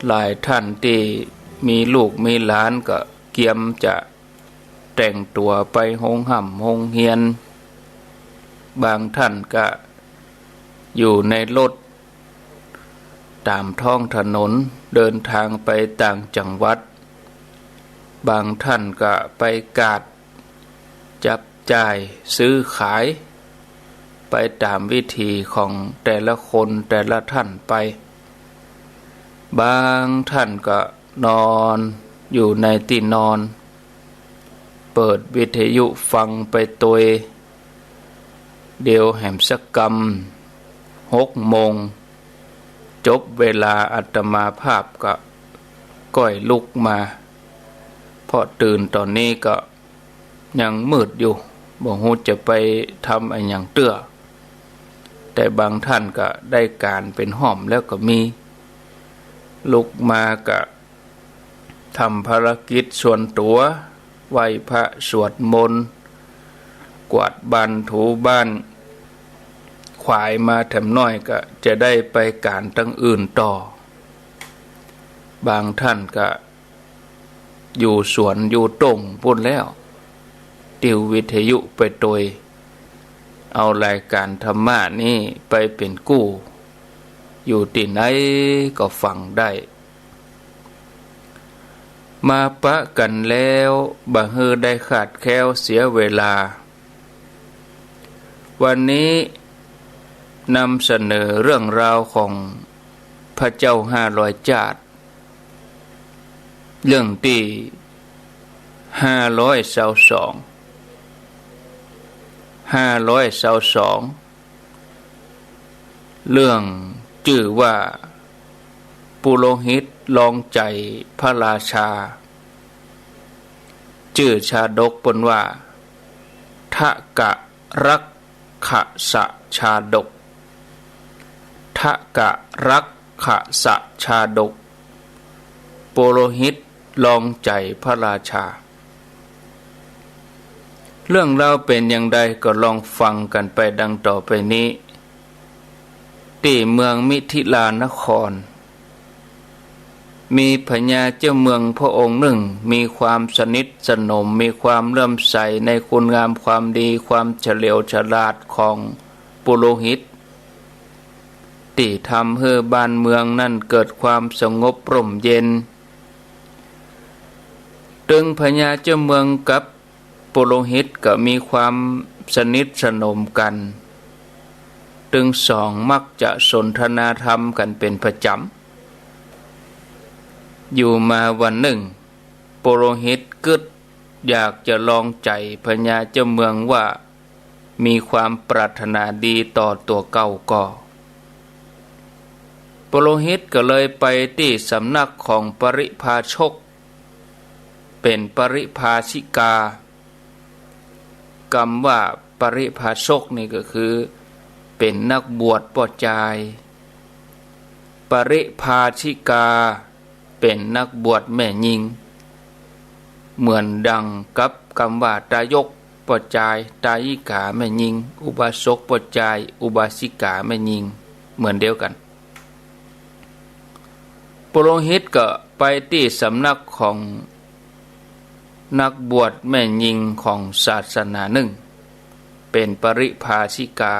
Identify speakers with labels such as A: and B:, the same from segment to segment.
A: หลายท่านที่มีลูกมีหลานก็เกียมจะแต่งตัวไปโรงห่ำโรงเฮียนบางท่านก็อยู่ในรถตามท้องถนนเดินทางไปต่างจังหวัดบางท่านก็ไปกาดจับจ่ายซื้อขายไปตามวิธีของแต่ละคนแต่ละท่านไปบางท่านก็นอนอยู่ในที่นอนเปิดวิทยุฟังไปตัวเดียวแหมสักกรรม6 โมงจบเวลาอาตมาภาพก็ก้อยลุกมาเพราะตื่นตอนนี้ก็ยังมืดอยู่บ่ฮู้จะไปทำอะไรอย่างเตื้อแต่บางท่านก็ได้การเป็นห้อมแล้วก็มีลุกมาก็ทำภารกิจส่วนตัวไหว้พระสวดมนต์กวาดบ้านถูบ้านขวายมาแถมน้อยก็จะได้ไปการตั้งอื่นต่อบางท่านก็อยู่สวนอยู่ตรงพุ่นแล้วติววิทยุไปโดยเอารายการธรรมะนี่ไปเป็นกู้อยู่ที่ไหนก็ฟังได้มาปะกันแล้วบ่เฮอได้ขาดแคลวเสียเวลาวันนี้นำเสนอเรื่องราวของพระเจ้า500 จาดเรื่องที่522เรื่องชื่อว่าปุโรหิตลองใจพระราชาชื่อชาดกปนว่าทะกะรักขะสะชาดกทะกะรักขะสะชาดกปุโรหิตลองใจพระราชาเรื่องราวเป็นอย่างใดก็ลองฟังกันไปดังต่อไปนี้ที่เมืองมิถิลานครมีพญาเจ้าเมืองพระองค์หนึ่งมีความสนิทสนมมีความเลื่อมใสในคุณงามความดีความเฉลียวฉลาดของปุโรหิตที่ทำให้บ้านเมืองนั้นเกิดความสงบร่มเย็นตึงพญาเจ้าเมืองกับปุโรหิตก็มีความสนิทสนมกันตึงสองมักจะสนทนาธรรมกันเป็นประจำอยู่มาวันหนึ่งปุโรหิตกึดอยากจะลองใจพญาเจ้าเมืองว่ามีความปรารถนาดีต่อตัวเก่าก่อปุโรหิตก็เลยไปที่สำนักของปริภาชกเป็นปริภาชิกากรรมว่าปริภาชกนี่ก็คือเป็นนักบวชป่อจายปริภาชิกาเป็นนักบวชแม่หญิงเหมือนดังกับคำว่าตายกป่อจายตายิกาแม่หญิงอุบาสกป่อจายอุบาสิกาแม่หญิงเหมือนเดียวกันปุโรหิตก็ไปที่สำนักของนักบวชแม่หญิงของศาสนาหนึ่งเป็นปริภาชิกา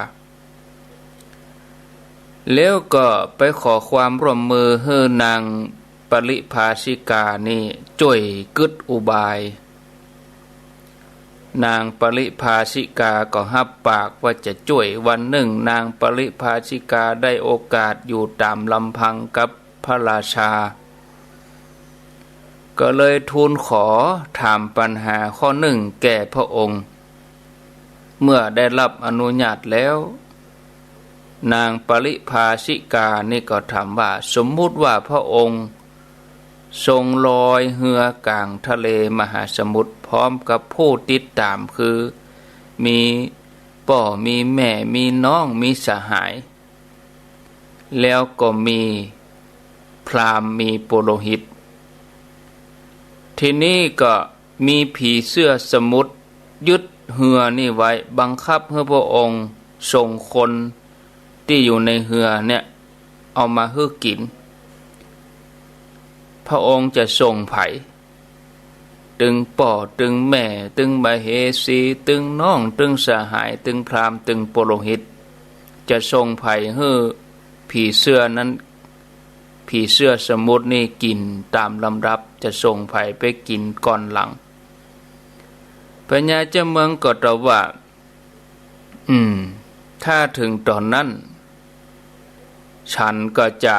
A: แล้วก็ไปขอความร่วมมือให้นางปริภาชิกานี่ช่วยกึดอุบายนางปริภาชิกาก็รับปากว่าจะช่วยวันหนึ่งนางปริภาชิกาได้โอกาสอยู่ตามลำพังกับพระราชาก็เลยทูลขอถามปัญหาข้อหนึ่งแก่พระองค์เมื่อได้รับอนุญาตแล้วนางปริภาชิกานี่ก็ถามว่าสมมุติว่าพระองค์ทรงลอยเรือกลางทะเลมหาสมุทรพร้อมกับผู้ติดตามคือมีพ่อมีแม่มีน้องมีสหายแล้วก็มีพราหมณ์มีปุโรหิตทีนี้ก็มีผีเสื้อสมุทรยึดเรือนี่ไว้บังคับให้พระองค์ส่งคนที่อยู่ในเรือเนี่ยเอามาให้กิน พระองค์จะทรงไผ่ตึงป่อตึงแม่ตึงมเหสีตึงน้องตึงสหายตึงพราหมณ์ตึงปุโรหิตจะทรงไผ่ให้ผีเสื้อนั้นผีเสื้อสมุทรนี่กินตามลำดับจะส่งไผ่ไปกินก่อนหลังพญาเจ้าเมืองก็ตอบว่าถ้าถึงตอนนั้นฉันก็จะ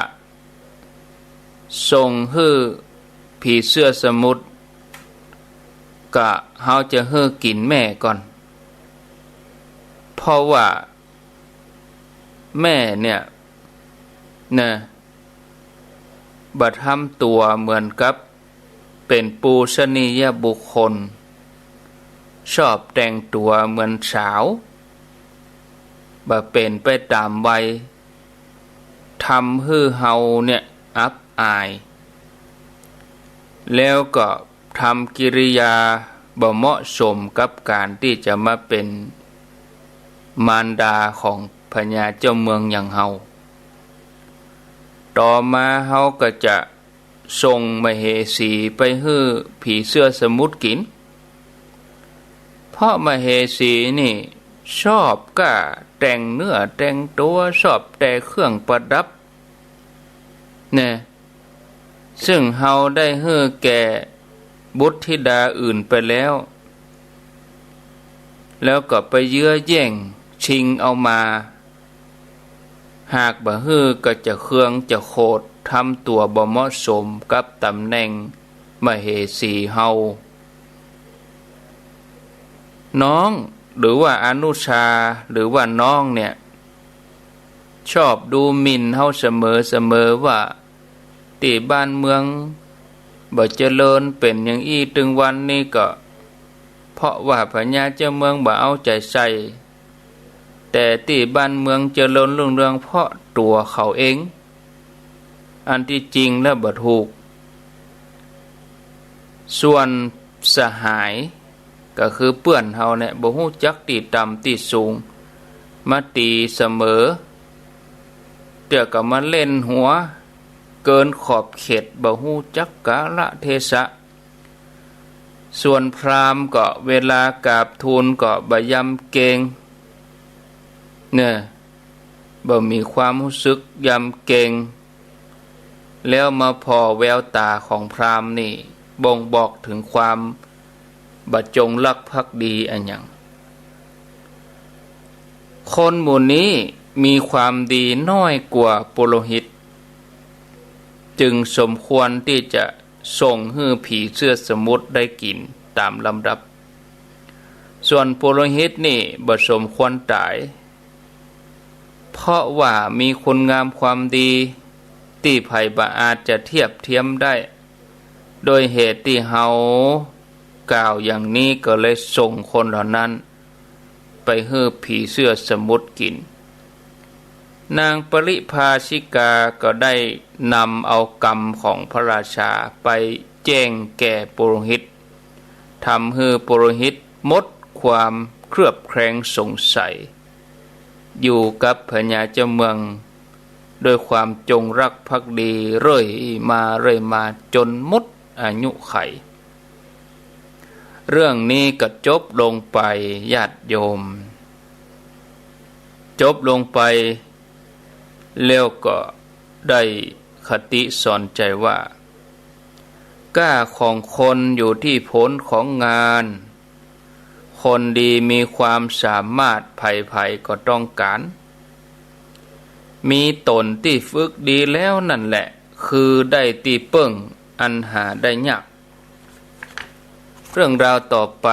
A: ส่งให้ผีเสื้อสมุทรกะเฮาจะให้กินแม่ก่อนเพราะว่าแม่เนี่ยนะบัดทำตัวเหมือนกับเป็นปูชนียบุคคลชอบแต่งตัวเหมือนสาวบ่เป็นไปตามวัยทำให้เฮาเนี่ยอับอายแล้วก็ทำกิริยาบ่เหมาะสมกับการที่จะมาเป็นมารดาของพญาเจ้าเมืองอย่างเฮาต่อมาเฮาก็จะส่งมเหสีไปให้ผีเสื้อสมุทรกินเพราะมเหสีนี่ชอบก้าแต่งเนื้อแต่งตัวชอบแต่เครื่องประดับเนี่ยซึ่งเฮาได้ให้แก่บุตรธิดาอื่นไปแล้วก็ไปเยื้อแย่งชิงเอามาหากบ่ฮื้อก็จะเคืองจะโคตรทำตัวบ่เหมาะสมกับตำแหน่งมเหสีเฮาน้องหรือว่าอนุชาหรือว่าน้องเนี่ยชอบดูหมิ่นเฮาเสมอว่าที่บ้านเมืองบ่เจริญเป็นอย่างอี้ถึงวันนี้ก็เพราะว่าพญาเจ้าเมืองบ่เอาใจใส่แต่ที่บ้านเมืองเจริญรุ่งเรืองเพราะตัวเขาเองอันที่จริงและบ่ถูกส่วนสหายก็คือเปื้อนเฮาเนี่ยบ่ฮู้จักที่ต่ำที่สูงมาตีเสมอเดี๋ยวก็มาเล่นหัวเกินขอบเขตบ่ฮู้จักกาลเทศะส่วนพราหมณ์ก็เวลากราบทูลก็บ่ยำเกรงเนี่ยบ่มีความรู้สึกยำเกรงแล้วมาพอแววตาของพราหมณ์นี่บ่งบอกถึงความบ่จงรักภักดีอันหยังคนหมู่นี้มีความดีน้อยกว่าปุโรหิตจึงสมควรที่จะส่งให้ผีเสื้อสมุทรได้กินตามลำดับส่วนปุโรหิตนี่บ่สมควรตายเพราะว่ามีคุณงามความดีที่ไผบ่อาจจะเทียบเทียมได้โดยเหตุที่เฮากล่าวอย่างนี้ก็เลยส่งคนเหล่านั้นไปให้ผีเสื้อสมุทรกินนางปริภาชิกาก็ได้นำเอากรรมของพระราชาไปแจ้งแก่ปุโรหิตทำให้ปุโรหิตหมดความเครือบแคลงสงสัยอยู่กับพญาเจ้าเมืองด้วยความจงรักภักดีเรื่อยมาจนหมดอายุไขเรื่องนี้ก็จบลงไปญาติโยมจบลงไปแล้วก็ได้คติสอนใจว่ากล้าของคนอยู่ที่ผลของงานคนดีมีความสามารถไผ่ก็ต้องการมีตนที่ฝึกดีแล้วนั่นแหละคือได้ตีเปิ้งอันหาได้ยากเรื่องราวต่อไป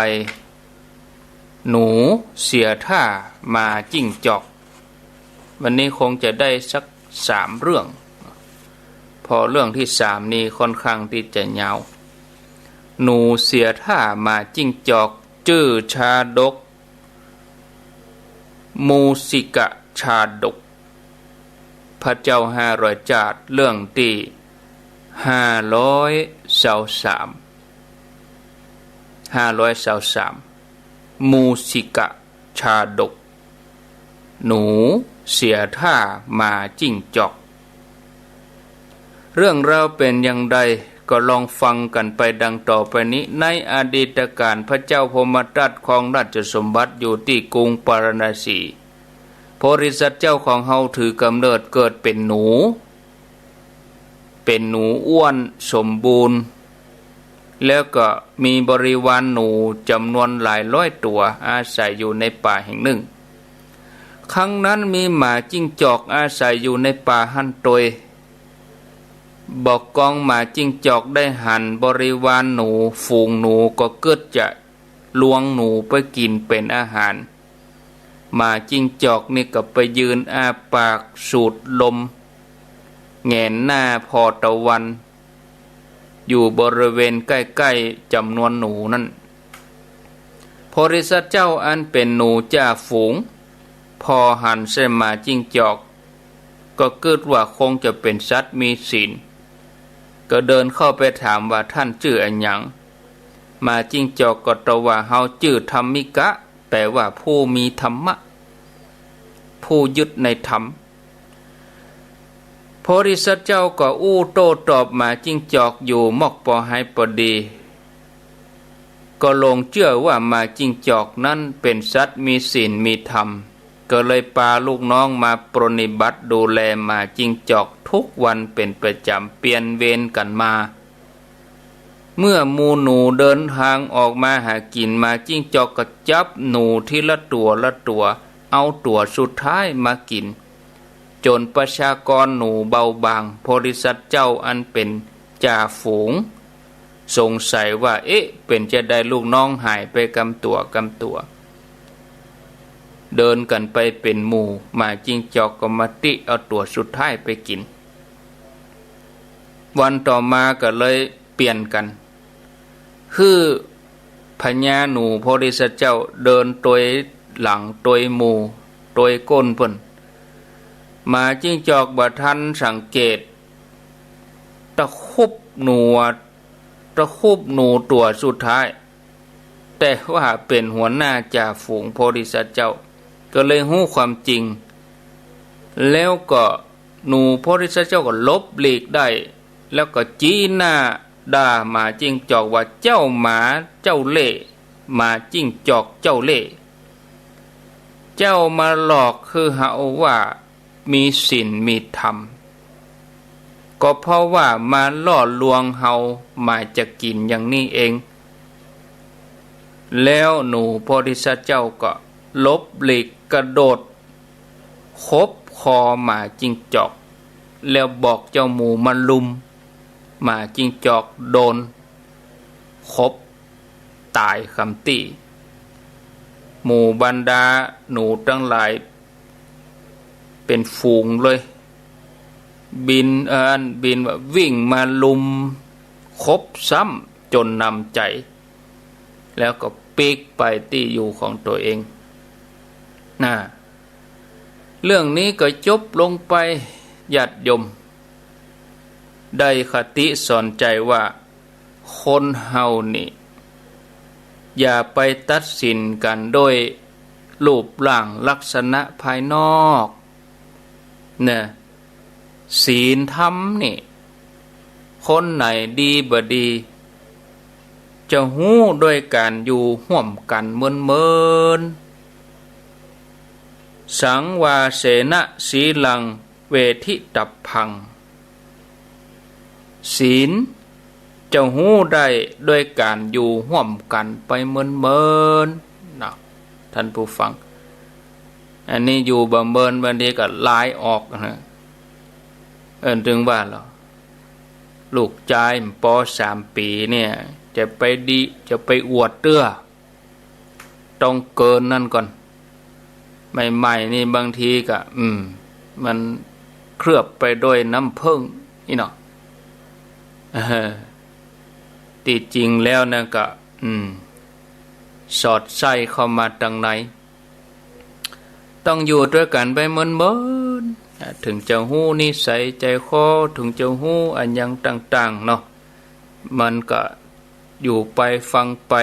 A: หนูเสียท่ามาจิ้งจอกวันนี้คงจะได้สัก3 เรื่องพอเรื่องที่3นี้ค่อนข้างที่จะยาวหนูเสียท่ามาจิ้งจอกชื่อชาดกมูสิกะชาดกพระเจ้า500 จาดเรื่องที่523มูสิกะชาดกหนูเสียท่ามาจิ้งจอกเรื่องราวเป็นอย่างไร ก็ลองฟังกันไปดังต่อไปนี้ในอดีตการพระเจ้าพมทัตครองราชสมบัติอยู่ที่กรุงปาราณสีโพธิสัตว์เจ้าของเฮาถือกำเนิดเกิดเป็นหนูอ้วนสมบูรณ์แล้วก็มีบริวารหนูจำนวนหลายร้อยตัวอาศัยอยู่ในป่าแห่งหนึ่งครั้งนั้นมีหมาจิ้งจอกอาศัยอยู่ในป่าหันตยบอกกองหมาจิ้งจอกได้หันบริวารหนูฝูงหนูก็เกิดจะลวงหนูไปกินเป็นอาหารหมาจิ้งจอกนี่ก็ไปยืนอ้าปากสูดลมแงนหน้าพอตะวันอยู่บริเวณใกล้ๆจำนวนหนูนั้นโพธิสัตว์เจ้าอันเป็นหนูจ่าฝูงพอหันใส่หมาจิ้งจอกก็เกิดว่าคงจะเป็นสัตว์มีศีลก็เดินเข้าไปถามว่าท่านชื่ออันหยังหมาจิ้งจอกก็ตอบว่าเฮาชื่อธรรมิกะแปลว่าผู้มีธรรมะผู้ยึดในธรรมโพธิสัตว์เจ้าก็อู้โต้ตอบหมาจิ้งจอกอยู่มอกปอให้ปดีก็ลงเชื่อว่าหมาจิ้งจอกนั้นเป็นสัตว์มีศีลมีธรรมก็เลยพาลูกน้องมาปรนนิบัติดูแลหมาจิ้งจอกทุกวันเป็นประจำเปลี่ยนเวรกันมาเมื่อหมูหนูเดินทางออกมาหากินหมาจิ้งจอกก็จับหนูทีละตัวเอาตัวสุดท้ายมากินจนประชากรหนูเบาบางโพธิสัตว์เจ้าอันเป็นจ่าฝูงสงสัยว่าเป็นจะได้ลูกน้องหายไปกำตัวเดินกันไปเป็นหมู่หมาจิ้งจอกก็มาติเอาตัวสุดท้ายไปกินวันต่อมาก็เลยเปลี่ยนกันคือพญาหนูโพธิสัตว์เจ้าเดินตัวหลังตัวหมู่ตัวก้นเพิ่นหมาจิ้งจอกบ่ทันสังเกตตะคุบหนูตัวสุดท้ายแต่ว่าเป็นหัวหน้าจ่าฝูงโพธิสัตว์เจ้าก็เลยรู้ความจริงแล้วก็หนูโพธิสัตว์เจ้าก็ลบหลีกได้แล้วก็จี้หน้าด่าหมาจิ้งจอกว่าเจ้าหมาเจ้าเล่ห์หมาจิ้งจอกเจ้าเล่ห์เจ้ามาหลอกคือหาว่ามีศีลมีธรรมก็เพราะว่ามาล่อลวงเฮามาจะกินอย่างนี้เองแล้วหนูโพธิสัตว์เจ้าก็ลบหลีกกระโดดคบคอหมาจิ้งจอกแล้วบอกเจ้าหมูมาลุมหมาจิ้งจอกโดนคบตายคำตี้หมู่บรรดาหนูทั้งหลายเป็นฝูงเลยบินว่าวิ่งมาลุมคบซ้ำจนนำใจแล้วก็ปีกไปที่อยู่ของตัวเองเรื่องนี้ก็จบลงไปญาติโยมได้คติสอนใจว่าคนเฮานี่อย่าไปตัดสินกันโดยรูปร่างลักษณะภายนอกศีลธรรมนี่คนไหนดีบ่ดีจะหู้ด้วยการอยู่ห่วมกันเมินสังวาเสนะสีลังเวทิตัพพังศีลจะหู้ได้ด้วยการอยู่ห่วมกันไปเมินนะท่านผู้ฟังอันนี้อยู่บำเมินบางทีก็ลายออกนะถึงว่าเหรอลูกชายป.3 ปีเนี่ยจะไปอวดเตื้อต้องเกินนั่นก่อนใหม่ๆนี่บางทีก็มันเคลือบไปด้วยน้ำผึ้งนี่เนาะที่จริงแล้วนะก็สอดไส้เข้ามาทางไหนต้องอยู่ด้วยกันไปเมินถึงจะหู้นิสัยใจคอถึงจะหู้อันยังต่างๆเนาะมันก็อยู่ไปฟังไป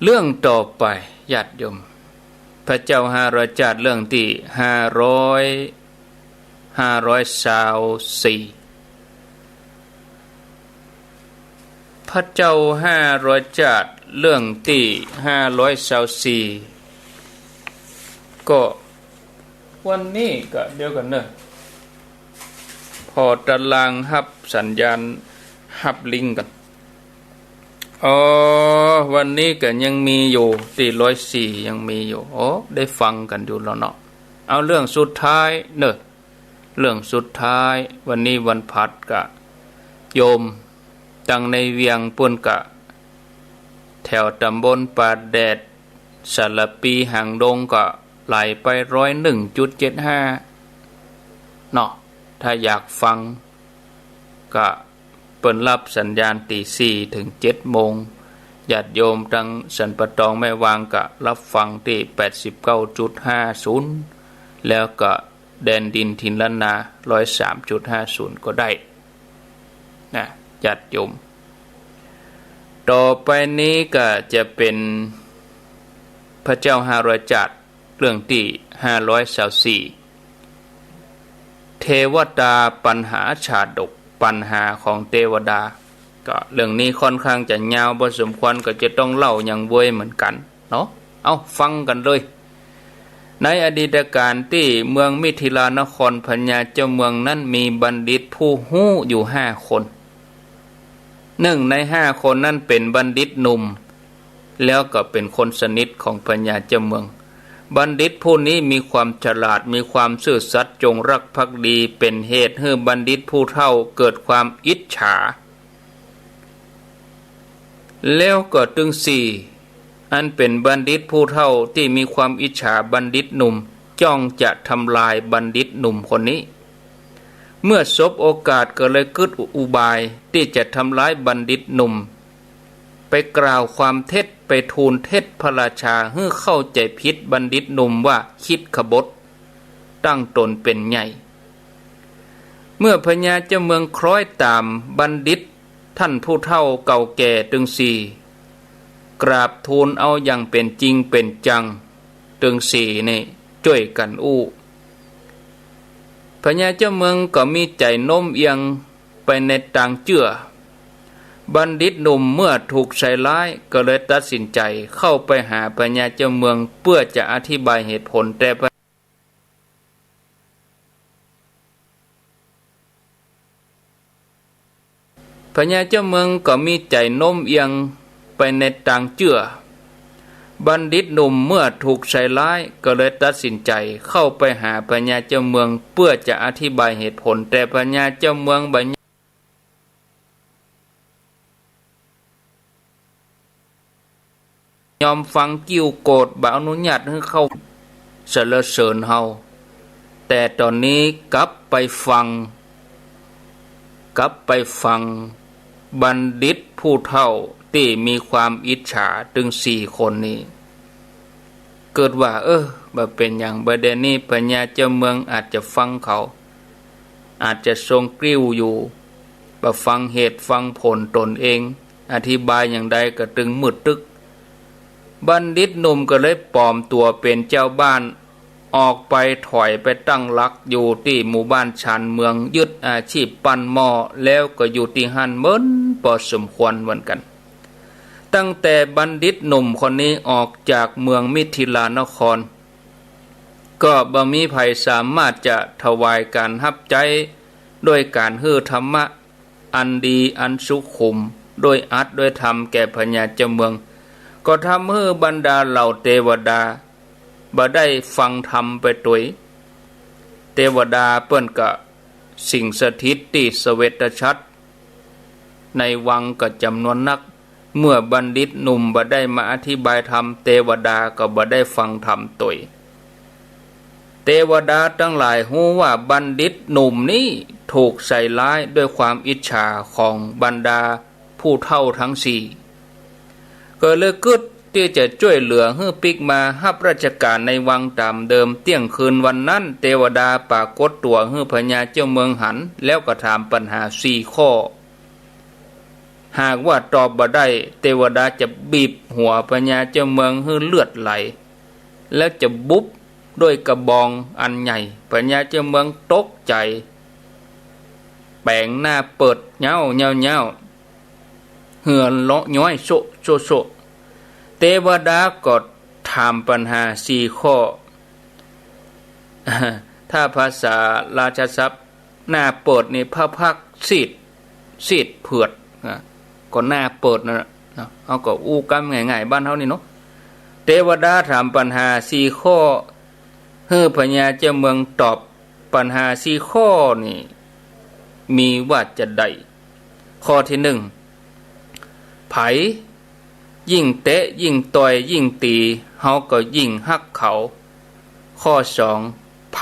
A: เรื่องต่อไปญาติโยมพระเจ้า500 จาดเรื่องที่524 พระเจ้า500จาดเรื่องที่524ก็วันนี้ก็เดียวกันเนอะพอตารางฮับสัญญาณฮับลิงกันวันนี้ก็ยังมีอยู่ที่104ยังมีอยู่ได้ฟังกันอยู่แล้วเนาะเอาเรื่องสุดท้ายเนอะเรื่องสุดท้ายวันนี้วันพัดกะโยมตั้งในเวียงปุ่นกะแถวตำบลป่าแดดสารปีหางดงก็ไหลไป101.75เนาะถ้าอยากฟังก็เปิดรับสัญญาณตี 4 ถึง 7 โมงญาติโยมทั้งสันปะตองแม่วางก็รับฟังที่ 89.50 แล้วก็แดนดินทินล้านนา 103.50 ก็ได้นะญาติโยมต่อไปนี้ก็จะเป็นพระเจ้า500จาดเรื่องที่524เทวดาปัญหาชาดกปัญหาของเทวดาก็เรื่องนี้ค่อนข้างจะยาวพอสมควรก็จะต้องเล่าอย่างเว้ยเหมือนกันเนาะเอาฟังกันเลยในอดีตการที่เมืองมิถิลานครพญาเจ้าเมืองนั้นมีบัณฑิตผู้ฮู้อยู่5 คน1 ใน 5 คนนั้นเป็นบัณฑิตหนุ่มแล้วก็เป็นคนสนิทของพญาเจ้าเมืองบัณฑิตผู้นี้มีความฉลาดมีความซื่อสัตย์จงรักภักดีเป็นเหตุให้บัณฑิตผู้เฒ่าเกิดความอิจฉาแล้วก็ถึง4อันเป็นบัณฑิตผู้เฒ่าที่มีความอิจฉาบัณฑิตหนุ่มจ้องจะทำลายบัณฑิตหนุ่มคนนี้เมื่อสบโอกาสก็เลยคิดอุบายที่จะทำร้ายบัณฑิตหนุ่มไปกล่าวความเท็จไปทูลเท็จพระราชาให้เข้าใจผิดบัณฑิตหนุ่มว่าคิดขบฏตั้งตนเป็นใหญ่เมื่อพญาเจ้าเมืองคล้อยตามบัณฑิตท่านผู้เฒ่าเก่าแก่ตึง4กราบทูลเอาอย่างเป็นจริงเป็นจังตึง4นี่ช่วยกันพญาเจ้าเมืองก็มีใจโน้มเอียงไปในทางเชื่อบัณฑิตหนุ่มเมื่อถูกใส่ร้ายก็เลยตัดสินใจเข้าไปหาพญาเจ้าเมืองเพื่อจะอธิบายเหตุผลแต่พญาเจ้าเมืองก็มีใจโน้มเอียงไปในทางเชื่อบัณฑิตหนุ่มเมื่อถูกใส่ร้ายก็เลยตัดสินใจเข้าไปหาพญาเจ้าเมืองเพื่อจะอธิบายเหตุผลแต่พญาเจ้าเมืองยอมฟังกิ้วโกรธบ่อนุญาตให้เข้าสรรเสริญเฮาแต่ตอนนี้กลับไปฟังบัณฑิตผู้เฒ่าที่มีความอิจฉาถึง4 คนนี้เกิดว่าบ่เป็นอย่างประเด็นนี้พญาเจ้าเมืองอาจจะฟังเขาอาจจะทรงกริ้วอยู่บ่ฟังเหตุฟังผลตนเองอธิบายอย่างใดก็ตึงมืดตึกบัณฑิตหนุ่มก็เลยปลอมตัวเป็นเจ้าบ้านออกไปถอยไปตั้งหลักอยู่ที่หมู่บ้านชานเมืองยึดอาชีพปั้นหม้อแล้วก็อยู่ที่หันเหมือนพอสมควรเหมือนกันตั้งแต่บัณฑิตหนุ่มคนนี้ออกจากเมืองมิถิลานครก็บ่มีไผสามารถจะถวายการรับใจด้วยการฮื้อธรรมะอันดีอันสุขุมโดยอัดด้วยธรรมแก่พญาเจ้าเมืองก็ทำให้บรรดาเหล่าเทวดาบ่ได้ฟังธรรมไปตุยเทวดาเปิ้นก็สิ่งสถิตที่เสวตชัดในวังก็จำนวนนักเมื่อบัณฑิตหนุ่มบ่ได้มาอธิบายธรรมเทวดาก็บ่ได้ฟังธรรมตุยเทวดาทั้งหลายรู้ว่าบัณฑิตหนุ่มนี้ถูกใส่ร้ายด้วยความอิจฉาของบรรดาผู้เฒ่าทั้ง4ก็เลยกึดที่จะช่วยเหลือให้ปิกมารับราชการในวังตามเดิมเที่ยงคืนวันนั้นเทวดาปรากฏตัวให้พญาเจ้าเมืองหันแล้วก็ถามปัญหา4 ข้อหากว่าตอบบ่ได้เทวดาจะบีบหัวพญาเจ้าเมืองให้เลือดไหลแล้วจะบุบด้วยกระบองอันใหญ่พญาเจ้าเมืองตกใจแปลงหน้าเปิดเงา หือเลาะย้อยโซเทวดาก็ถามปัญหา4ข้อถ้าภาษาราชศัพท์หน้าเปิดนี่พระพักซีดเผือดก็หน้าเปิดนะเอาก็อู้กำง่ายๆบ้านเฮานี่เนาะเทวดาถามปัญหา4ข้อให้พญาเจ้าเมืองตอบปัญหา4ข้อนี่มีว่าจะใดข้อที่1ไผยิ่งเตะยิ่งต่อยยิ่งตีเฮาก็ยิ่งฮักเขาข้อ2ไผ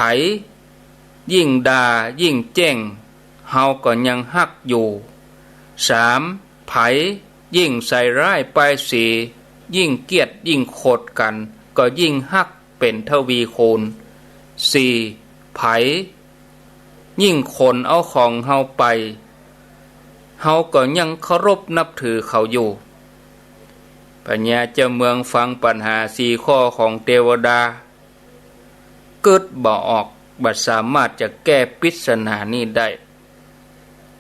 A: ยิ่งด่ายิ่งแจ้งเฮาก็ยังฮักอยู่3ไผยิ่งใส่ร้ายป้ายสียิ่งเกลียดยิ่งโคดกันก็ยิ่งฮักเป็นทวีคูณ4ไผยิ่งคนเอาของเฮาไปเฮาก็ยังเคารพนับถือเขาอยู่ปัญญาเจ้าเมืองฟังปัญหา4ข้อของเทวดาเกิดบ่ออกบัดสามารถจะแก้ปริศนานี้ได้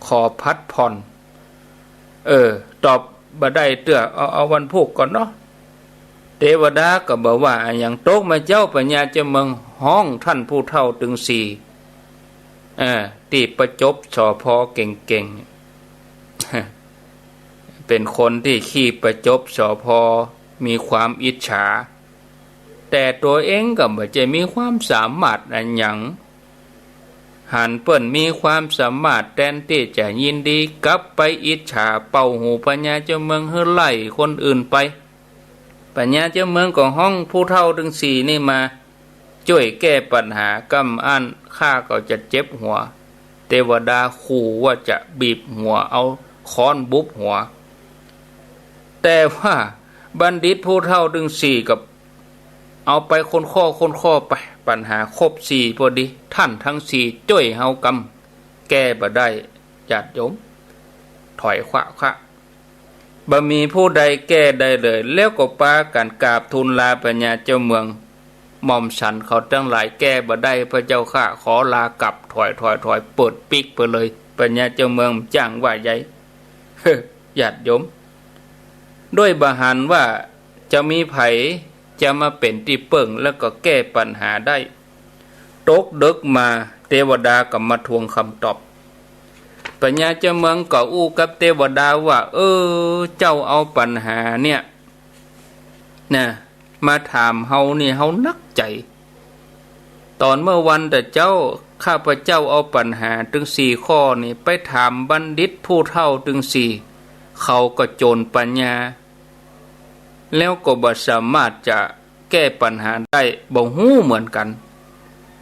A: ขอพัดผ่อนตอบบ่ได้เตื้อเอาวันพุกก่อนเนาะเทวดาก็บอกว่าอย่างโตกมาเจ้าปัญญาเจ้าเมืองห้องท่านผู้เฒ่าถึง4ที่ประจบสพเก่งๆเป็นคนที่ขี้ประจบสพมีความอิจฉาแต่ตัวเองก็บ่จะมีความสามารถอันหยังหันเปิ้นมีความสามารถแทนที่จะยินดีกลับไปอิจฉาเป่าหูปัญญาเจ้าเมืองให้ไล่คนอื่นไปปัญญาเจ้าเมืองของห้องผู้เฒ่าถึง4นี่มาช่วยแก้ปัญหากำอั้นข้าก็จะเจ็บหัวเทวดาขู่ว่าจะบีบหัวเอาค้อนบุบหัวแต่ว่าบัณฑิตผู้เฒ่าถึง4กับเอาไปคนข้อไปปัญหาครบ4พอดีท่านทั้ง4ช่วยเฮากำแก้บ่ได้ญาติโยมถอยขวะบ่มีผู้ใดแก้ได้เลยแล้วก็ปากันกราบทูลลาปัญญาเจ้าเมืองหม่อมฉันเขาทั้งหลายแก้บ่ได้พระเจ้าข้าขอลากลับถอยเปิดปิกไปเลยปัญญาเจ้าเมืองจ้างว่าใหญ่ญาติโยมด้วยบาหันว่าจะมีไผจะมาเป็นที่เปิงแล้วก็แก้ปัญหาได้ตกดึกมาเทวดาก็มาทวงคำตอบปัญญาเจ้าเมืองก็อู้กับเทวดาว่าเจ้าเอาปัญหาเนี่ยนะมาถามเฮานี่เฮานักใจตอนเมื่อวันแต่เจ้าข้าพเจ้าเอาปัญหาถึง4ข้อนี่ไปถามบัณฑิตผู้เฒ่าถึง4เขาก็โจรปัญญาแล้วก็บ่สามารถจะแก้ปัญหาได้บ่ฮู้เหมือนกัน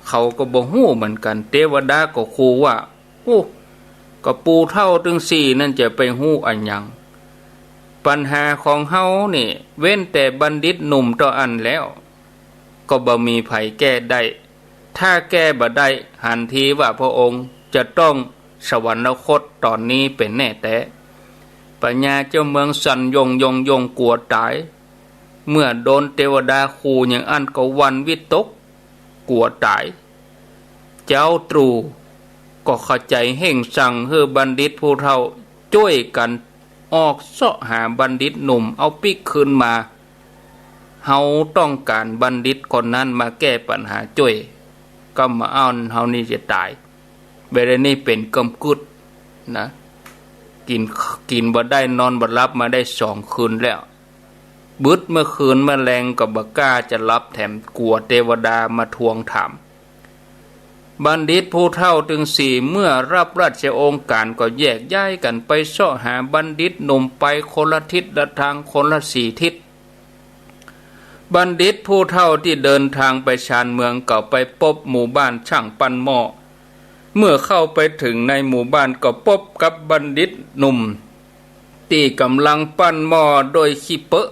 A: เขาก็บ่ฮู้เหมือนกันเทวดาก็ขู่ว่าก็ปู่เฒ่าถึง4นั่นจะไปฮู้อันหยังปัญหาของเฮานี่เว้นแต่บัณฑิตหนุ่มต่ออันแล้วก็บ่มีไผแก้ได้ถ้าแก้บ่ได้หันทีว่าพระองค์จะต้องสวรรคตตอนนี้เป็นแน่แต่ปัญญาเจ้าเมืองสั่นยงกลัวตายเมื่อโดนเทวดาขู่อย่างอันก็วันวิตกกลัวตายเจ้าตรูก็เข้าใจเห่งสั่งให้บัณฑิตผู้เฒ่าช่วยกันออกเสาะหาบัณฑิตหนุ่มเอาปิกคืนมาเฮาต้องการบัณฑิตคนนั้นมาแก้ปัญหาช่วยก็มาเอาเฮานี่จะตายเบรนี่เป็นกำกุดนะกินบ่ได้นอนบ่หลับมาได้2 คืนแล้วบึดเมื่อคืนแมลงก็บ่กล้าจะรับแถมกลัวเทวดามาทวงถามบัณฑิตผู้เฒ่าถึง4เมื่อรับราชโองการก็แยกย้ายกันไปเสาะหาบัณฑิตหนุ่มไปคนละทิศละทางคนละ4 ทิศบัณฑิตผู้เฒ่าที่เดินทางไปชานเมืองก็ไปพบหมู่บ้านช่างปั้นหม้อเมื่อเข้าไปถึงในหมู่บ้านก็พบกับบัณฑิตหนุ่มที่กำลังปั้นหม้อโดยขี้เปอะ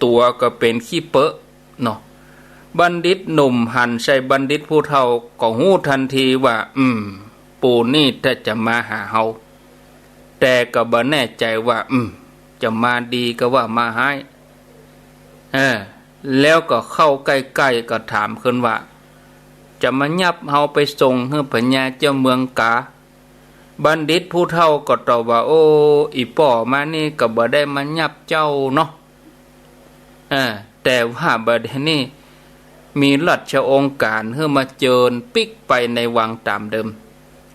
A: ตัวก็เป็นขี้เปอะเนาะบัณฑิตหนุ่มหันใส่บัณฑิตผู้เฒ่าก็ฮู้ทันทีว่าปู่นี่ถ้าจะมาหาเฮาแต่ก็บ่แน่ใจว่าจะมาดีก็ว่ามาให้แล้วก็เข้าใกล้ๆก็ถามขึ้นว่าจะมายับเฮาไปส่งให้ปัญญาเจ้าเมืองกา บัณฑิตผู้เฒ่าก็ตอบว่าโอ้อีป่อมานี่ก็บ่ได้มายับเจ้าเนาะแต่ว่าบัดนี้มีราชองค์การเพื่อมาเจิญปิกไปในวังตามเดิม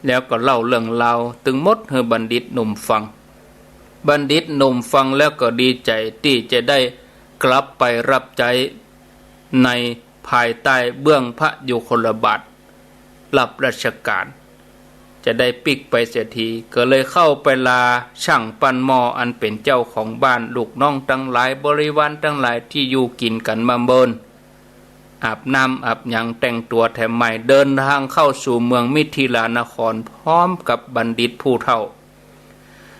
A: แล้วก็เล่าเรื่องราวตึงหมดให้บัณฑิตหนุ่มฟังบัณฑิตหนุ่มฟังแล้วก็ดีใจที่จะได้กลับไปรับใจในภายใต้เบื้องพระยุคลบาทรับราชการจะได้ปิกไปเสียทีก็เลยเข้าไปลาช่างปั้นหม้ออันเป็นเจ้าของบ้านลูกน้องทั้งหลายบริวารทั้งหลายที่อยู่กินกันมาเมินอาบน้ำอาบหยังแต่งตัวแถมใหม่เดินทางเข้าสู่เมืองมิถิลานครพร้อมกับบัณฑิตผู้เฒ่า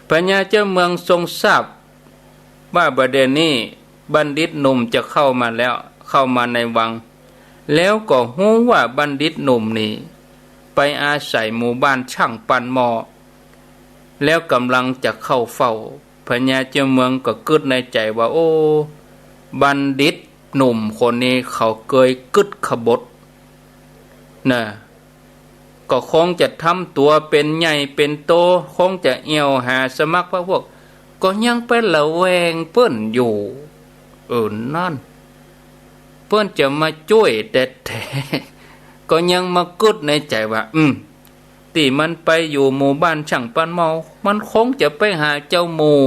A: พญาเจ้าเมืองทรงทราบว่าบัดนี้บัณฑิตหนุ่มจะเข้ามาแล้วเข้ามาในวังแล้วก็ฮู้ว่าบัณฑิตหนุ่มนี่ไปอาศัยหมู่บ้านช่างปั้นหม้อแล้วกำลังจะเข้าเฝ้าพญาเจ้าเมืองก็กึดในใจว่าโอ้บัณฑิตหนุ่มคนนี้เขาเคยกึดขบถนะก็คงจะทำตัวเป็นใหญ่เป็นโตคงจะเอี่ยวหาสมัครพวกก็ยังเป็นละแวงเปิ้นอยู่นั่นเปิ้นจะมาช่วยแต่ก็ยังมากึดในใจว่าที่มันไปอยู่หมู่บ้านช่างปั้นหม้อมันคงจะไปหาเจ้าหมู่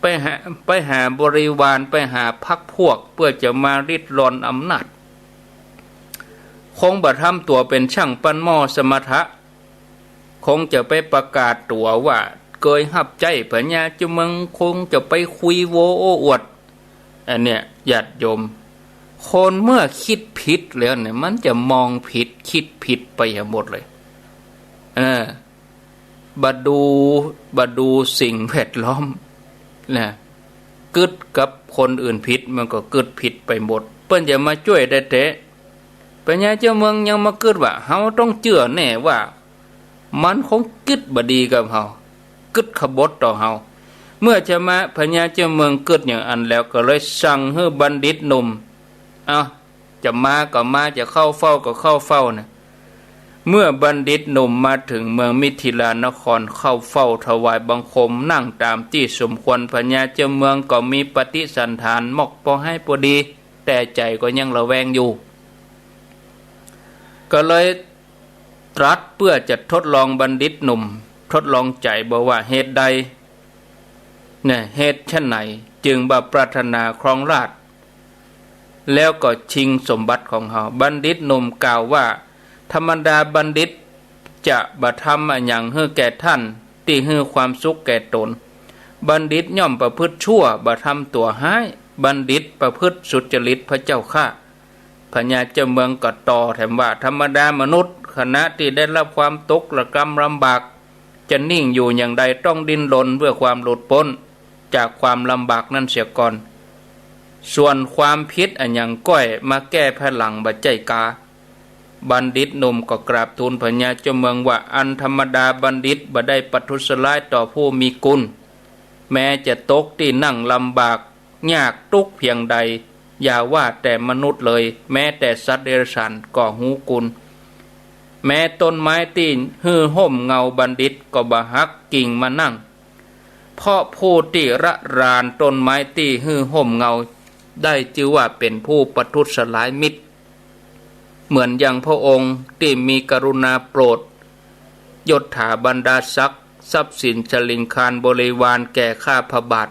A: ไปหาบริวารไปหาพรรคพวกเพื่อจะมาริดรอนอำนาจคงบ่ทำตัวเป็นช่างปั้นหม้อสมถะคงจะไปประกาศตัวว่าเคยหับใจพญาเจ้าเมืองคงจะไปคุยโวโอ้อวดอันเนี้ยญาติโยมคนเมื่อคิดผิดแล้วเนี่ยมันจะมองผิดคิดผิดไปหมดเลยบัดดูสิ่งแวดล้อมนะกึดกับคนอื่นผิดมันก็กึดผิดไปหมดเปิ้นจะมาช่วยได้แต่ปัญญาเจ้าเมืองยังมากึดว่าเฮาต้องเชื่อแน่ว่ามันคงกึดบ่ดีกับเฮากึดขบถต่อเฮาเมื่อจะมาพญาเจ้าเมืองกึดอย่างอันแล้วก็เลยสั่งให้บัณฑิตหนุ่มจะมาก็มาจะเข้าเฝ้าก็เข้าเฝ้านะเมื่อบัณฑิตหนุ่มมาถึงเมืองมิถิลานครเข้าเฝ้าถวายบังคมนั่งตามที่สมควรพญาเจ้าเมืองก็มีปฏิสันถานมอกพอให้พอดีแต่ใจก็ยังระแวงอยู่ก็เลยตรัสเพื่อจะทดลองบัณฑิตหนุ่มทดลองใจบอกว่าเหตุใดเหตุเช่นไหนจึงบ่ปรารถนาครองราชย์แล้วก็ชิงสมบัติของเขาบัณฑิตหนุ่มกล่าวว่าธรรมดาบัณฑิตจะบ่ทำอย่างให้แก่ท่านที่ให้ความสุขแก่ตนบัณฑิตย่อมประพฤติชั่วบ่ทำตัวร้ายบัณฑิตประพฤติสุจริตพระเจ้าข้าพญาเจ้าเมืองก็ต่อแถมว่าธรรมดามนุษย์ขณะที่ได้รับความตกระกำลำบากจะนิ่งอยู่อย่างใดต้องดิ้นรนเพื่อความหลุดพ้นจากความลำบากนั้นเสียก่อนส่วนความผิดอันอย่างก้อยมาแก้ภายหลังบัดใจกาบัณฑิตหนุ่มก็กราบทูลพญาเจ้าเมืองว่าอันธรรมดาบัณฑิตบ่ได้ประทุษร้ายต่อผู้มีกุลแม้จะตกที่นั่งลำบากยากทุกข์เพียงใดอย่าว่าแต่มนุษย์เลยแม้แต่สัตว์เดรัจฉานก็หูกุลแม้ต้นไม้ที่หื้อห่มเงาบัณฑิตก็บ่หักกิ่งมานั่งเพราะผู้ที่ระรานต้นไม้ที่หื้อห่มเงาได้ชื่อว่าเป็นผู้ประทุษร้ายมิตรเหมือนอย่างพระองค์ที่มีกรุณาโปรดยศถาบรรดาศักดิ์ทรัพย์สินชลิงคารบริวารแก่ข้าพระบาท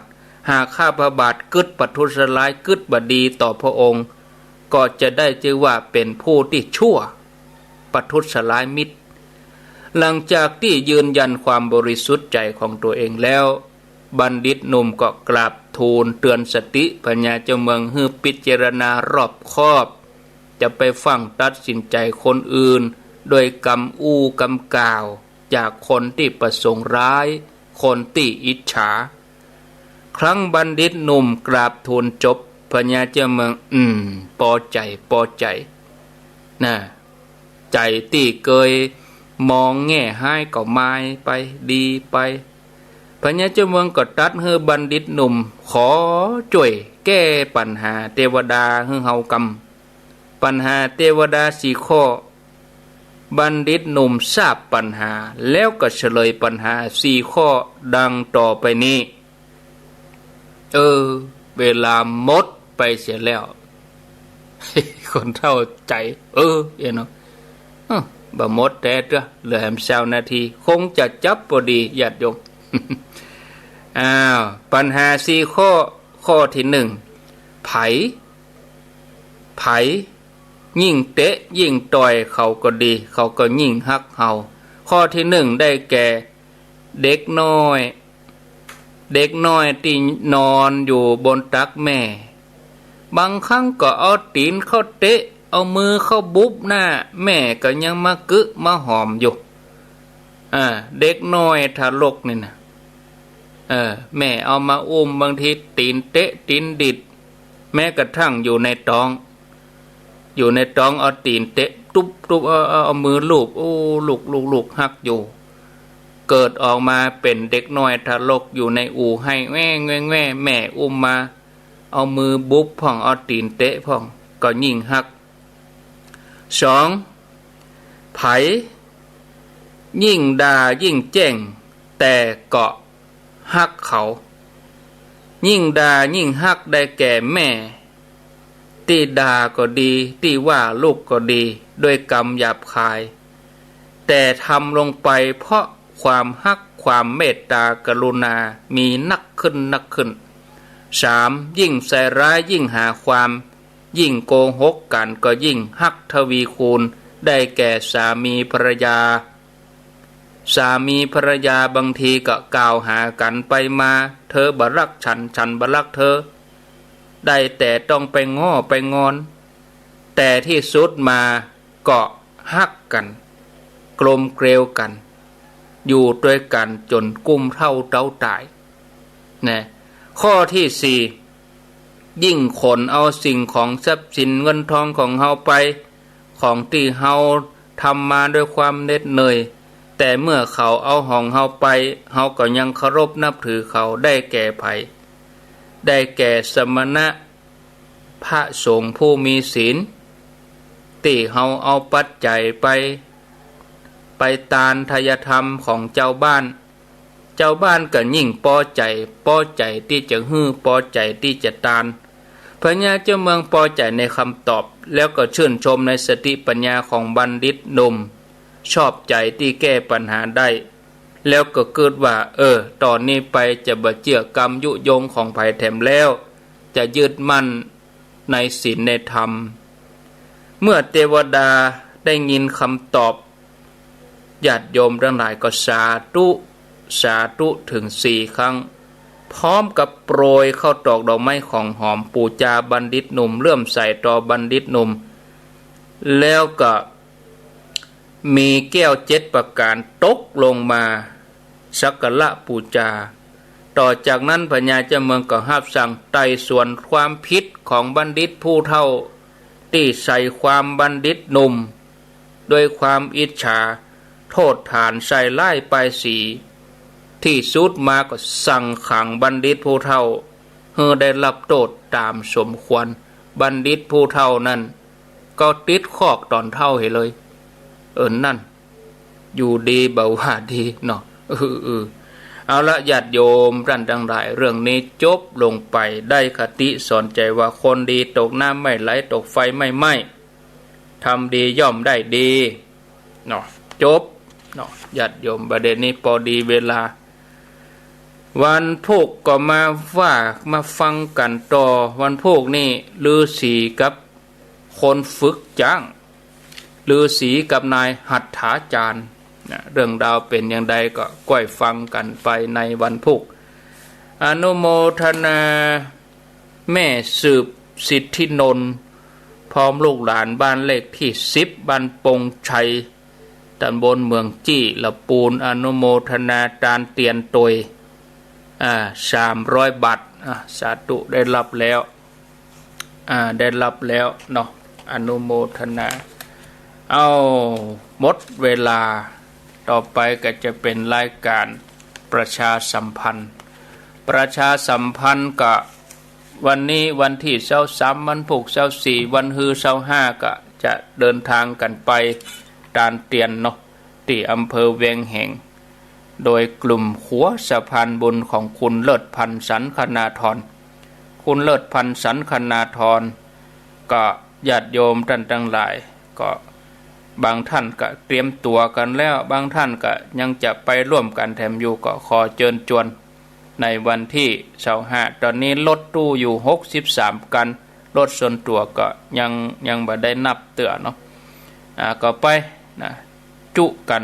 A: หากข้าพระบาทกึดประทุษร้ายกึดบดีต่อพระองค์ก็จะได้ชื่อว่าเป็นผู้ที่ชั่วประทุษร้ายมิตรหลังจากที่ยืนยันความบริสุทธิ์ใจของตัวเองแล้วบัณฑิตหนุ่มก็กราบทูลเตือนสติพญาเจ้าเมืองให้พิจารณารอบคอบจะไปฟังตัดสินใจคนอื่นโดยกำอู้กำกล่าวจากคนที่ประสงค์ร้ายคนที่อิจฉาครั้งบัณฑิตหนุ่มกราบทูลจบพญาเจ้าเมืองพอใจนะใจที่เคยมองแง่ให้ก็ไม้ไปดีไปพญาเจ้าเมืองก็ตรัสให้บัณฑิตหนุ่มขอช่วยแก้ปัญหาเทวดาให้เฮากำปัญหาเทวดา4 ข้อ บัณฑิตหนุ่มทราบปัญหาแล้วก็เฉลยปัญหา4 ข้อดังต่อไปนี้เวลาหมดไปเสียแล้ว คนเท่าใจเนาะบ่หมดแต่เหลือแหม20 นาทีคงจะจับพอดีญาติโยม ปัญหา4 ข้อที่1ไผยิ่งเตะยิ่งต่อยเขาก็ดีเขาก็ยิ่งฮักเฮาข้อที่1ได้แก่เด็กน้อยที่นอนอยู่บนตักแม่บางครั้งก็เอาตีนเข้าเตะเอามือเข้าบุบหน้าแม่ก็ยังมากึมาหอมอยู่เด็กน้อยทารกนี่นะแม่เอามาอุ้มบางทีตีนเตะตีนดิดแม้กระทั่งอยู่ในท้องเอาตีนเตะตุ๊บเอามือลูบลูกหักอยู่เกิดออกมาเป็นเด็กน้อยทารกอยู่ในอู่ให้แง่แม่อุ้มมาเอามือบุบพ่องเอาตีนเตะพ่องก็ยิ่งหัก2ไผยิ่งด่ายิ่งแจ้งแต่เกาะฮักเขายิ่งด่ายิ่งฮักได้แก่แม่ที่ด่าก็ดีที่ว่าลูกก็ดีด้วยกรรมหยาบคายแต่ทำลงไปเพราะความฮักความเมตตากรุณามีนักขึ้น3ยิ่งใส่ร้ายยิ่งหาความยิ่งโกหกกันก็ยิ่งฮักทวีคูณได้แก่สามีภรรยาบางทีก็กล่าวหากันไปมาเธอบ่รักฉันบ่รักเธอได้แต่ต้องไปง้อไปงอนแต่ที่สุดมาก็ฮักกันกลมเกลียวกันอยู่ด้วยกันจนกุ้มเท่าเต้าตายนะข้อที่4ยิ่งขนเอาสิ่งของทรัพย์สินเงินทองของเฮาไปของที่เฮาทำมาด้วยความเหน็ดเหนื่อยแต่เมื่อเขาเอาของเฮาไปเฮาก็ยังเคารพนับถือเขาได้แก่ไผได้แก่สมณะพระสงฆ์ผู้มีศีลที่เฮาเอาปัจจัยไปตานทายธรรมของเจ้าบ้านก็ยิ่งพอใจที่จะฮื้อพอใจที่จะตานพญาเจ้าเมืองพอใจในคำตอบแล้วก็ชื่นชมในสติปัญญาของบัณฑิตหนุ่มชอบใจที่แก้ปัญหาได้แล้วก็เกิดว่าตอนนี้ไปจะบ่เจือกรรมยุยงของไผแถมแล้วจะยึดมั่นในศีลในธรรมเมื่อเทวดาได้ยินคำตอบญาติโยมทั้งหลายก็สาธุถึง4 ครั้งพร้อมกับโปรยเข้าตอกดอกไม้ของหอมปูจาบัณฑิตหนุ่มเลื่อมใสต่อบัณฑิตหนุ่มแล้วก็มีแก้ว7 ประการตกลงมาสักการะปูจาต่อจากนั้นพญาเจ้าเมืองก็ห้ามสั่งไต่สวนความผิดของบัณฑิตผู้เฒ่าที่ใส่ความบัณฑิตหนุ่มโดยความอิจฉาโทษฐานใส่ไล่ปลายสีที่สุดมาก็สั่งขังบัณฑิตผู้เฒ่าให้ได้รับโทษตามสมควรบัณฑิตผู้เฒ่านั้นก็ติดคอกตอนเฒ่าให้เลยนั่นอยู่ดีเบาว่าดีเนาะเอาละญาติโยมท่านทั้งหลายเรื่องนี้จบลงไปได้คติสอนใจว่าคนดีตกน้ำไม่ไหลตกไฟไม่ไหม้ทำดีย่อมได้ดีเนาะจบเนาะญาติโยมประเด็นนี้พอดีเวลาวันพุธก็มาฟังกันต่อวันพุธนี่ฤาษีกับคนฝึกจ้างฤาษีกับนายหัตถาจารย์เรื่องราวเป็นอย่างใดก็ก้อยฟังกันไปในวันพุธอนุโมทนาแม่สืบสิทธินนท์พร้อมลูกหลานบ้านเลขที่10บ้านปงชัยตำบลเมืองจี้ละปูนอนุโมทนาตานเตียนตย300 บาทสาธุได้รับแล้วเนาะอนุโมทนาเอาหมดเวลาต่อไปก็จะเป็นรายการประชาสัมพันธ์กับวันนี้วันที่23วันพุธ24วันฮือ25ก็จะเดินทางกันไป ตาลเตียนเนาะที่อำเภอเวียงแหงโดยกลุ่มขัวสะพานบุญของคุณเลิศพันธ์สันคณาธรคุณเลิศพันธ์สันคณาธรก็ญาติโยมท่านทั้งหลายก็บางท่านก็เตรียมตัวกันแล้วบางท่านก็ยังจะไปร่วมกันแถมอยู่ก็ขอเชิญชวนในวันที่25ตอนนี้รถตู้อยู่63กันรถส่วนตัวก็ยังบ่ได้นับเตือเนาะก็ไปนะจุกัน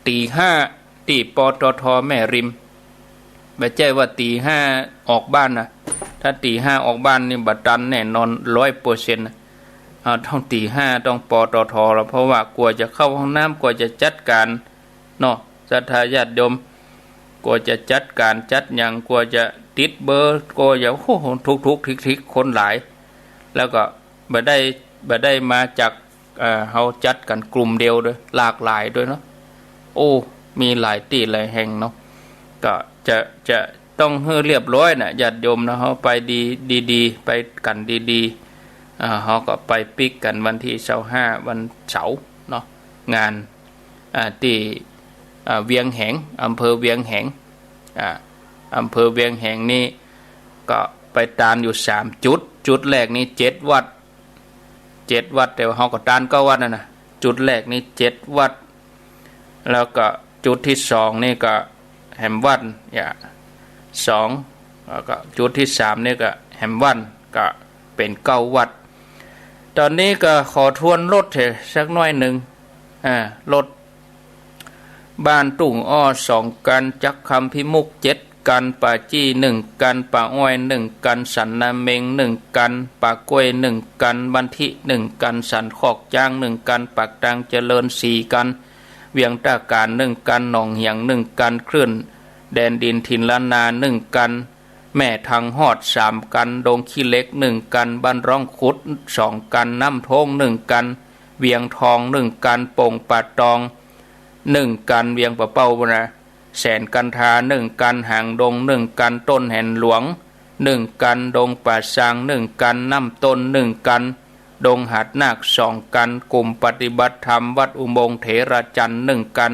A: ตี5ที่ปตท.แม่ริมไม่ใช่ว่าตี5ออกบ้านนะถ้าตี5ออกบ้านนี่บัดตันแน่นอน 100% นะต้องตี5ต้องปตท.แล้วเพราะว่ากลัวจะเข้าห้องน้ำกลัวจะจัดการเนาะศรัทธาญาติโยมกลัวจะจัดการจัดอย่างกลัวจะติดเบอร์กลัวจะโอ้โหทุกทิกคนหลายแล้วก็บ่ได้มาจากเฮาจัดกันกลุ่มเดียวด้วยหลากหลายด้วยเนาะโอ้มีหลายที่หลายแห่งเนาะก็จะต้องให้เรียบร้อยนะญาติโยมนะเฮาไปดีไปกันดีๆเฮาก็ไปปิกกันวันที่25วันเสาร์เนาะงานที่เวียงแหงอำเภอเวียงแหงอำเภอเวียงแหงนี่ก็ไปตานอยู่3จุดแรกนี่7วัดแต่ว่าเฮาก็ตาน9วัดนะจุดแรกนี่7วัดแล้วก็จุดที่2นี่ก็แหมวัน2แล้วก็จุดที่3นี่ก็แหมวันก็เป็น9วัดตอนนี้ก็ขอทวนรถเถอะสักหน่อยหนึ่งรถบ้านตุ่งอ้อ2กันจักคำพิมุก7กันป่าจี้1กันป่าอ้อย1กันสันนาเมง1กันป่ากล้วย1กันบันทิ1กันสันขอกจ้าง1กันปากตังเจริญ4กันเวียงตาการ1กันหนองเหียง1กันคลื่นแดนดินถิ่นล้านนา1กันแม่ทางฮอด3กันดงขี้เล็ก1กันบ้านร่องขุด2กันน้ำโทง1กันเวียงทอง1กันโป่งป่าตอง1กันเวียงปะเป้านะแสนกันทา1กันหางดง1กันต้นแห่นหลวง1กันดงป่าซาง1กันน้ำต้น1กันดงหาดนาค2กันกลุ่มปฏิบัติธรรมวัดอุโมงค์เถระจันทร์1กัน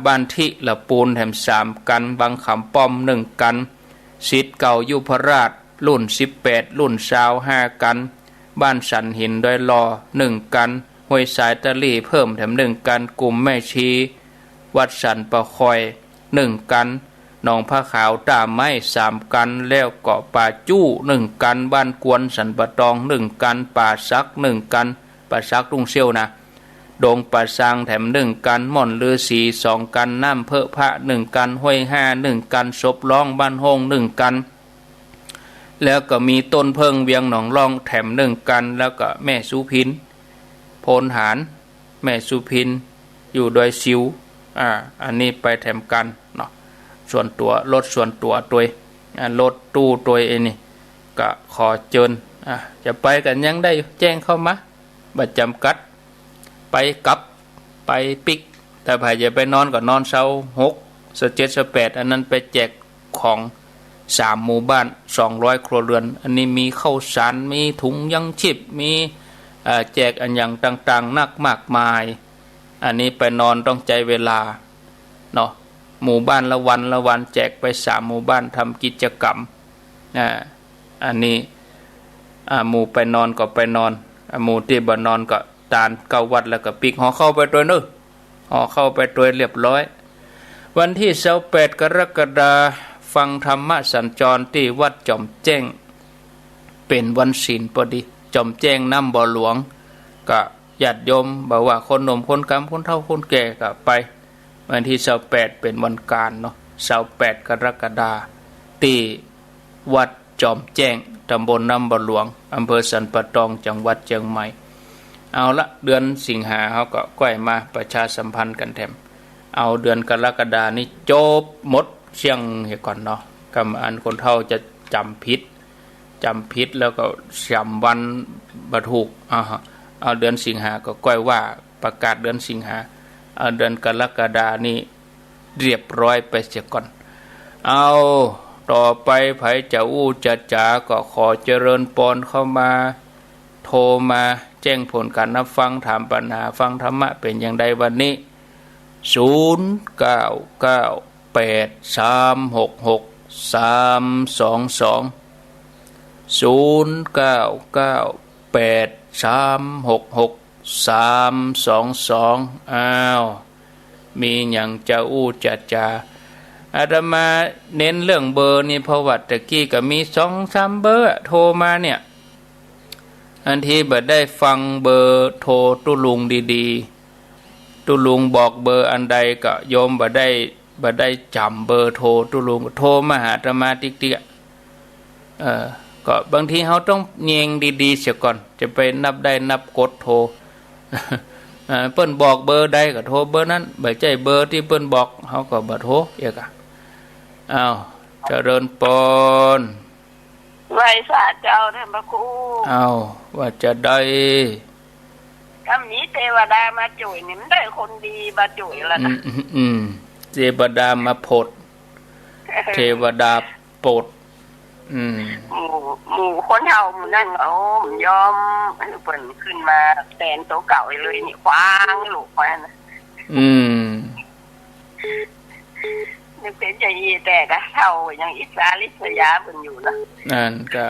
A: บ้านทิละปูนแถม3กันบางขำป้อม1กันศิษย์เก่ายุพราชรุ่น18รุ่น25กันบ้านสันหินดอยลอ1กันห้วยสายตะลี่เพิ่มแถม1กันกลุ่มแม่ชีวัดสันประคอย1กันหนองผ้าขาวตาไม้3กันแล้วเกาะป่าจู้1กันบ้านกวนสันปะตอง1กันป่าซัก1กันป่าซักรุ่งเซี่ยวนะดงป่าซางแถม1กันม่อนลือสี2กันน้ำเพอพระ1กันห้วย5 1กันศพร้องบ้านห้อง1กันแล้วก็มีต้นเพิงเวียงหนองร่องแถม1กันแล้วก็แม่สุพินโพนหารแม่สุพินอยู่ดอยซิวอันนี้ไปแถมกันเนาะส่วนตัวรถส่วนตัวตัวรถตู้ตัวเองนี่ก็ขอเชิญจะไปกันยังได้แจ้งเข้ามาบัดจำกัดไปกลับไปปิกแต่ใครจะไปนอนก็นอนเช้า6 7 8อันนั้นไปแจกของ3หมู่บ้าน200ครัวเรือนอันนี้มีข้าวสารมีถุงยังชีพมีแจกอันอย่างต่างๆนักมากมายอันนี้ไปนอนต้องใจเวลาเนาะหมู่บ้านละวันแจกไป3หมู่บ้านทำกิจกรรมอันนี้หมู่ไปนอนก็ไปนอนหมู่ที่บ่นอนก็ตาน9วัดแล้วก็ปิกห่อเข้าไปตัวนึงห่อเข้าไปตัวเรียบร้อยวันที่28กรกฎาคมฟังธรรมสัญจรที่วัดจอมแจ้งเป็นวันศีลพอดีจอมแจ้งน้ำบ่อหลวงก็ญาติโยมบอกว่าคนหนุ่มคนกำคนเฒ่าคนแก่ก็ไปวันที่28เป็นวันการเนาะ28กรกฎาคมที่วัดจอมแจ้งตำบลน้ำบ่อหลวงอำเภอสันปะตองจังหวัดเชียงใหม่เอาละเดือนสิงหาเขาก็ใกล้มาประชาสัมพันธ์กันแถมเอาเดือนกรกฎานี้จบหมดเชียงเหก่อนเนาะกำอันคนเฒ่าจะจำผิดแล้วก็จำวันบัถูกเอาเดือนสิงหาก็ก้อยว่าประกาศเดือนสิงหาเอาเดือนกรกฎานี้เรียบร้อยไปเสียก่อนเอาต่อไปไผจะอู้จะจ๋าก็ขอเจริญปอนเข้ามาโทรมา แจ้งผลการนับฟังถามปัญหาฟังธรรมะเป็นอย่างใดวันนี้0998366322อ้าวมีอย่างจะอู้จะอาตมาเน้นเรื่องเบอร์นี่เพราะว่าตะกี้ก็มี2-3เบอร์โทรมาเนี่ยอันที่บ่ได้ฟังเบอร์โทรตุลุงดีๆตุลุงบอกเบอร์อันใดก็โยมบ่ได้จำเบอร์โทรตุลุงโทรมาหาอาตมาติ๊กก็บางทีเฮาต้องเงียงดีๆเสียก่อนจะไปนับได้นับกดโทร เปิ้นบอกเบอร์ใดก็โทรเบอร์นั้นบ่ใช่เบอร์ที่เปิ้นบอกเฮาก็บ่โทรเอียกอ้าวเจริญปน
B: ไหว้สาเจ้าท่านพระครู
A: อ้าวว่าจะได้
B: คำนี้เทวดามาจุ๋ยนี่มันได้คนดีมาจุ๋ยแล้วนะ
A: เทวดามาโปรดเทวดาโปรด
B: หมู่คนเฮามันนั่นเอายอมเปิ้นขึ้นมาแทนตัวเก่าเลยนี่ควางลูกไว้นะนี่เป็นใจยีแต่ก็เท่ายังอิสาลิษยาเพิ่นอยู่นะ
A: นั่นก็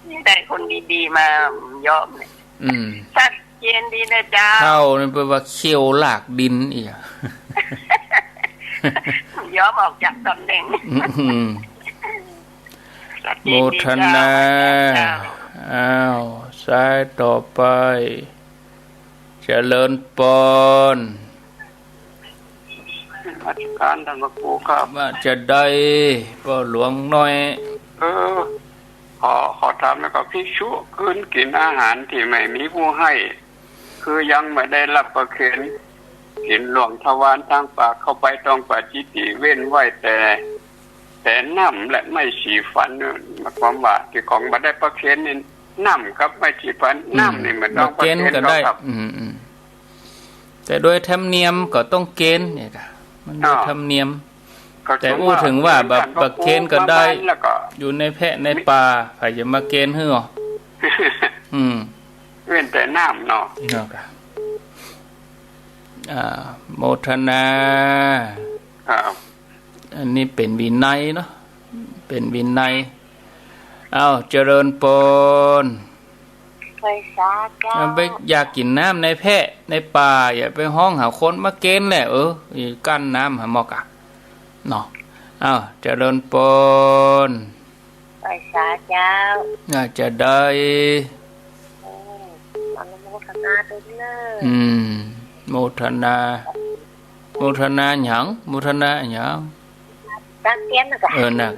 B: นี่ได้คนดีๆมายอมเนี่ยชัดเจนดีนะเจ้า
A: เท่านี่แปลว่าเขี้ยวลากดินอีก
B: ยอมออกจากตำแหน่ง
A: โมทนาอ้าวสายต่อไปเจริญปน
C: อาจารย์ท่านพระครูครับ
A: ว่าจะได้ก็หลวงน้อย
C: ขอถามนะครับภิกษุคืนกินอาหารที่ไม่มีผู้ให้คือยังไม่ได้รับประเคนกินหลวงทวารทางปากเข้าไปต้องปาจิติเว้นไว้แต่น้ำและไม่ฉีฟันเนี่ยหมายความว่าที่ของมาได้ประเคนนี่น้ำครับไม่ฉีฟันน้ำนี่มันต้องประเคน
A: ก็ได้แต่โดยธรรมเนียมก็ต้องเกณฑ์เนี่ยมันโดยธรรมเนียมแต่พูดถึงว่าแบบประเคนก็ได้อยู่ในแพะในป่าใครจะมาเกณฑ์ให้หรอ
C: เว้นแต่น้ำเนาะ
A: โมทนาอันนี้เป็นวินัยเนาะเป็นวินัยเจริญปน
B: ไปสาเจ้า
A: ไปอยากกินน้ำในแพะในป่าอย่าไปห้องหาคนมาเกณฑ์แหละกั้นน้ำหาหมอกเนาะเจริญปน
B: ไปสาเจ้า
A: จะได้
B: อนุโมทนาด้วยเลย
A: โมทนาหยังโมทนาหยัง
B: ตั้งเตียน
A: น่ะ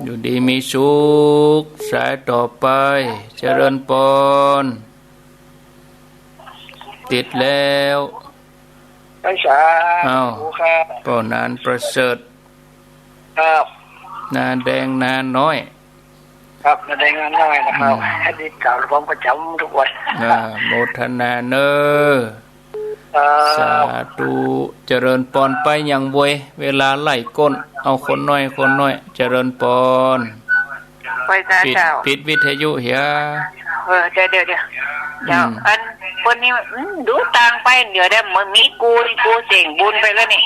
A: อยู่ดีมีสุขสายต่อไปเจริญปนติดแล้ว
C: ไปสา
A: ปนานประเสริฐนาแดงนาน้อย
C: ครับนาแดงนาน้อยนะครับให้ดีกล่าวผมประจำทุกวัน
A: โมทนาเนอสาธุเจริญปอนไปอย่างบวยเวลาไล่ก้นเอาคนน้อยเจริญปอน
B: ไปเจ้า
A: ปิดวิทยุเหีย
B: เดี๋ยวเจ้าอันคนนี้ดูต่างไปเดี๋ยวได้เหมือนมีกูเสียงบุญไปแล้วนี่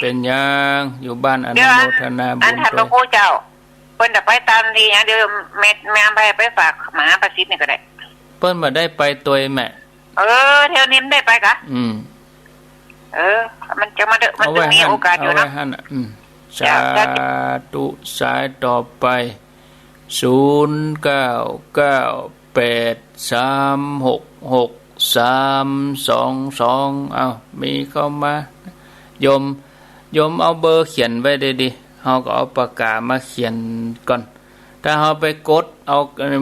A: เป็นยังอยู่บ้านอนุโมทนาบุญ
B: อันทันพระครูเจ้าเปิ้นจะไปตามดีนะเดี๋ยวแม่ไปฝากหมาประสิทธิ์นี่ก็ได้
A: เปิ้นมาได้ไปตัวแม่
B: เที่ยวนี้ได้ไปกะมันจะมามันจะมีโอกาสอยู่นะ
A: สาธุสายต่อไป0998366322มีเข้ามาโยมเอาเบอร์เขียนไว้ดิเฮาก็เอาปากกามาเขียนก่อนถ้าเฮาไปกดเอา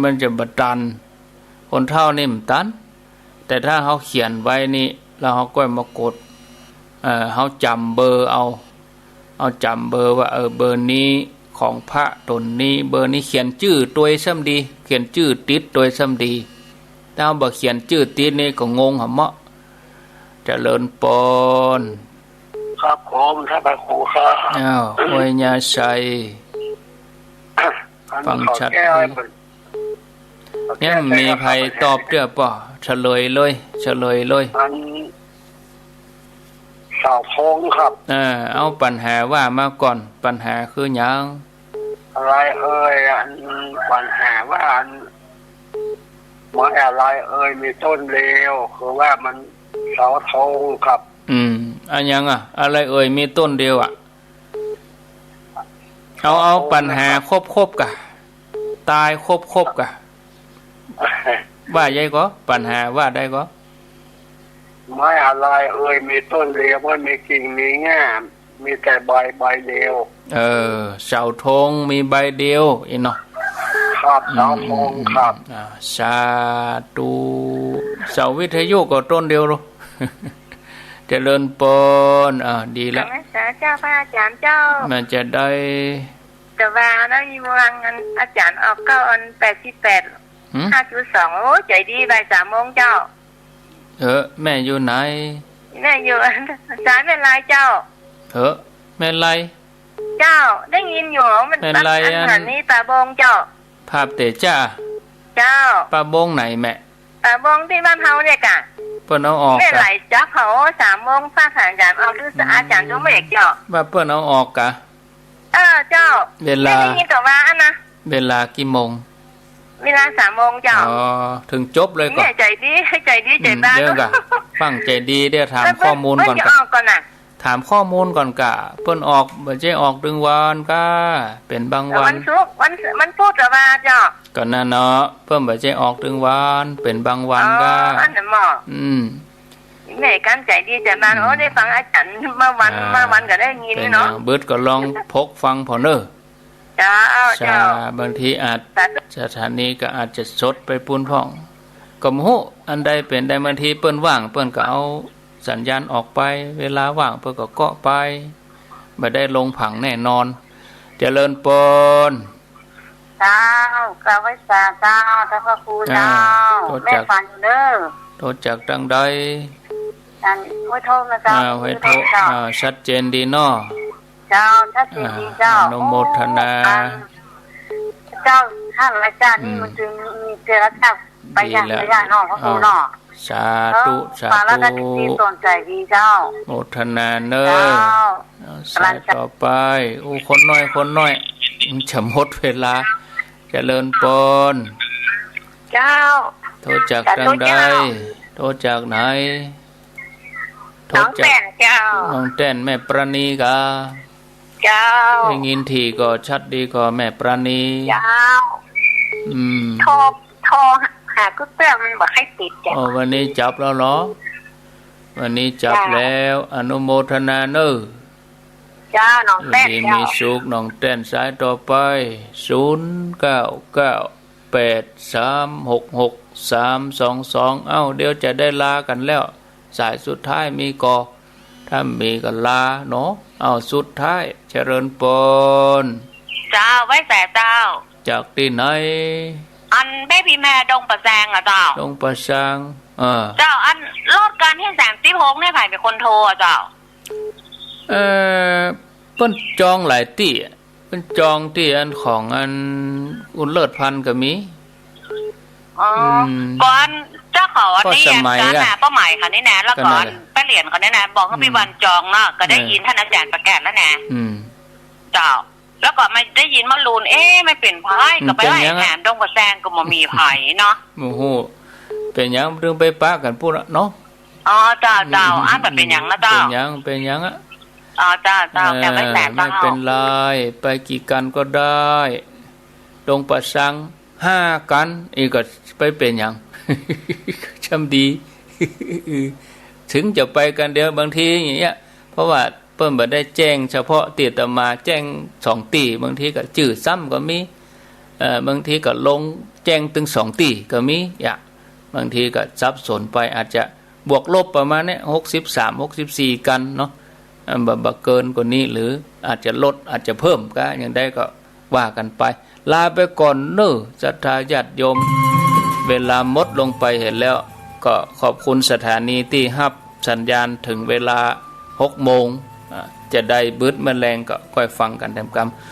A: มันจะบ่ตันคนเฒ่านี่มันตันแต่ถ้าเฮาเขียนไว้นี่แล้วเฮาก็มากดเฮาจำเบอร์เอาจำเบอร์ว่าเบอร์นี้ของพระตนนี้เบอร์นี้เขียนชื่อตัวซ้ำดีเขียนชื่อติดตัวซ้ำดีถ้าบ่เขียนชื่อติดนี่ก็งงหำเมาะเจริญปน
C: ครับผมท่านพระครูครับ
A: ห้วยยาชัยฟังชัด ยังมีใครตอบเด้อป่อเฉลยเลย
D: อันสาวทองครับ
A: เอาปัญหาว่ามาก่อนปัญหาคือหยัง
D: อะไรอันปัญหาว่าอันเมื่ออะไรมีต้นเลวคือว่ามันเสาทองครับ
A: อันยังอะไรมีต้นเดียวเอาปัญหาครบกะตายครบกะว่าใหญ่ก็ปัญหาว่าได้ก็
D: ไม่อะไรมีต้นเลวไม่มีกิ่งมีง่ามมีแต่ใบเดียว
A: เสาธงมีใบเดียวอีเนาะ
D: ครับเสาธงครับ
A: สาธุเสาวิทยุก็ต้นเดียวหรอเจริญปนดีแล้ว
B: สาเจ้าพระอาจารย์เจ้า
A: มันจะได้
B: แต่ว่าแล้วมีวันอาจารย์ออก9 อัน 88 5.2โอ้ใจดีบ่าย3 โมงเจ้า
A: แม่อยู่ไหน
B: แม่อยู่สายแม่ลายเจ้า
A: แม่ลาย
B: เจ้าได้ยินอยู่มัน
A: แม่ลาย
B: อันนี้ป่าบงเจ้า
A: ภาพเตจ้า
B: เจ้า
A: ป่าบงไหนแม่
B: ป่าบงที่บ้านเฮาเนี่ยกะ
A: เปิ้นเอาออก
B: แม่ไหลจักเขา3 โมงฟ้าผ่าอาจารย์ออกคืออาจารย์ต้องไม่เจ้า
A: ว่าเปิ้นเอาออกกะ
B: เจ้า
A: เวลา
B: ได้ยินแต่ว่าอันนะ
A: เวลากี่โมง
B: เวลา3 โมงเจ้า
A: ถึงจบเลยก่อน
B: ใจดีใจบ้า
A: เดี๋ยวกะฟังใจดีเดี๋ยวถามข้อมูลก่อนกะถามข้อมูลก่อนกะเปิ้นออกบ่ใช่ออกดึงวันกะเป็นบางวัน
B: วันพุธหรือว่าเจ้า
A: ก็นั่นเนาะเพิ่นบ่ใช่ออกดึงวันเป็นบางวันกะ
B: อันนั้นหมอแม่กันใจดีใจบ้านได้ฟังอาจารย์มาวันก็ได้ยินเนาะ
A: เบิดก็ลองพกฟังพอเด้อ
B: เจ้า
A: บางทีอาจสถานีก็อาจจะสดไปปูนพ่องก็บ่ฮู้อันใดเป็นได้บางทีเปิ้นว่างเปิ้นก็เอาสัญญาณออกไปเวลาว่างเปิ้นก็เกาะไปบ่ได้ลงผังแน่นอนเจริญปน
B: เจ้ากราบไหว้สาเจ้าท่านพระครูเจ้าแม่ฟังอยู่เด้อ
A: โทษจากดังใด
B: ห้วยโทษนะเจ้า
A: ห้วยโทษชัดเจนดีเนาะ
B: เจ้าชัดเจนดีเจ้า
A: อนุโมทนา
B: เจ้าท่านอาจารย์นี่มันจึงมีเจรจาไปอย่างระยะนอกพระครูเนาะ
A: สาธุ
B: ที่สนใจดีเจ้า
A: โมทนาเนอสายต่อไปคนน้อยจะหมดเวลาเจริญปน
B: เจ้า
A: โทษจากดังใดโทษจากไหน
B: โทษจาก
A: น้องแต้นแม่ประณีกะ
B: เจ้า
A: ได้ยินทีก็ชัดดีก็แม่ประณี
B: เจ้าโทรหาก็เตือนมันบอกให้ติดจ้ะ
A: วันนี้จับแล้วเหรอวันนี้จับแล้วอนุโมทนาเนอ
B: จ้าน้องแต้น
A: มีสุขน้องแต้นสายต่อไป0998366322เดี๋ยวจะได้ลากันแล้วสายสุดท้ายมีก็ถ้ามีก็ลาเนาะสุดท้ายเจริญปน
B: เจ้าไว้แต่เจ้า
A: จากที่ไหน
B: อันได้พี่แม่ดงประแซงเจ้า
A: ดงประแซง
B: เจ้าอันรถการที่36เนี่ยใครเป็นคนโทรเจ้า
A: เปิ้นจองหลายที่เปิ้นจองที่อันของอันอุ่นเลิศพันก็มี
B: ก่อนเจ้าเขาอันนี้การหาเป้าหมายค่ะนี่นะแล้วก่อนไปเหรียญเขาเนี่ยนะบอกให้พี่วันจองเนาะก็ได้ยินท่านอาจารย์ประกาศแล้วนะเจ้าแล้วก็ไม่ได้ยินมาลูนไม่เป็นไพ่ก็ไปไล่แหนดงประแซงก็มามีไผ่เนาะ
A: โอ้โหเป็นยังเรื่องไปปะกันพูดเนาะ
B: เจ้าแบบเป็นยังนะเจ้า
A: เป็นยัง
B: เจ้าแต่ไม่แต่
A: ไม่เป็นไรไปกี่กันก็ได้ดงประสัง5 กันอีกก็ไปเป็นยังช่ำดีถึงจะไปกันเดียวบางทีอย่างเงี้ยเพราะว่าเพิ่นบ่ได้แจ้งเฉพาะตีตมาแจ้ง2 ตีบางทีก็จื้อซ้ำก็มีบางทีก็ลงแจ้งถึง2 ตีก็มีบางทีก็สับสนไปอาจจะบวกลบประมาณนี้63-64 กันเนาะบ่เกินกว่านี้หรืออาจจะลดอาจจะเพิ่มก็อย่างใดก็ว่ากันไปลาไปก่อนเน้อศรัทธาญาติโยมเวลาหมดลงไปเห็นแล้วก็ขอบคุณสถานีที่รับสัญญาณถึงเวลา6 โมงจะได้บึดแมลงก็ค่อยฟังกันเต็มกำ